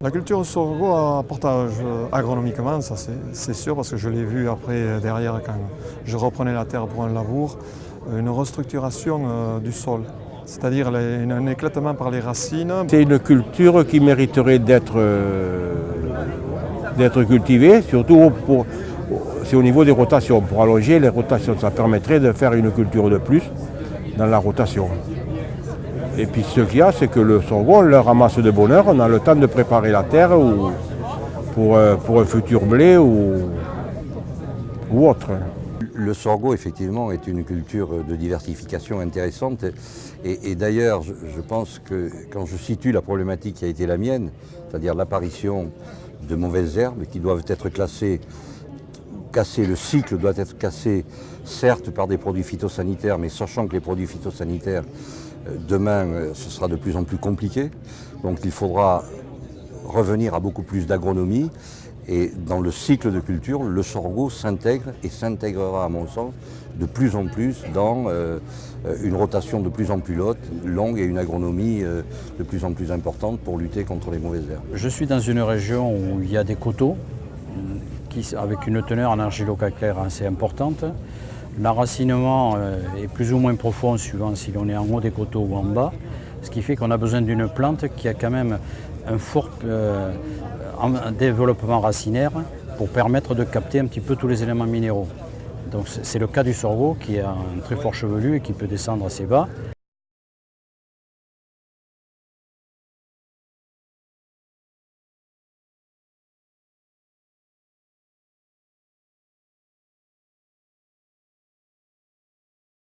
La culture sorgho apporte agronomiquement, ça c'est sûr, parce que je l'ai vu après, derrière, quand je reprenais la terre pour un labour, une restructuration du sol, c'est-à-dire un éclatement par les racines. C'est une culture qui mériterait d'être cultivée, surtout c'est au niveau des rotations. Pour allonger les rotations, ça permettrait de faire une culture de plus dans la rotation. Et puis ce qu'il y a, c'est que le sorgho, on le ramasse de bonne heure, on a le temps de préparer la terre pour un futur blé ou autre. Le sorgho, effectivement, est une culture de diversification intéressante. Et d'ailleurs, je pense que quand je situe la problématique qui a été la mienne, c'est-à-dire l'apparition de mauvaises herbes qui doivent être cassées, le cycle doit être cassé, certes par des produits phytosanitaires, mais sachant que les produits phytosanitaires, demain, ce sera de plus en plus compliqué. Donc il faudra revenir à beaucoup plus d'agronomie. Et dans le cycle de culture, le sorgho s'intègre et s'intégrera, à mon sens, de plus en plus dans une rotation de plus en plus longue et une agronomie de plus en plus importante pour lutter contre les mauvaises herbes. Je suis dans une région où il y a des coteaux avec une teneur en argilo-calcaire assez importante. L'enracinement est plus ou moins profond suivant si l'on est en haut des coteaux ou en bas, ce qui fait qu'on a besoin d'une plante qui a quand même un fort développement racinaire pour permettre de capter un petit peu tous les éléments minéraux. Donc c'est le cas du sorgho qui a un très fort chevelu et qui peut descendre assez bas.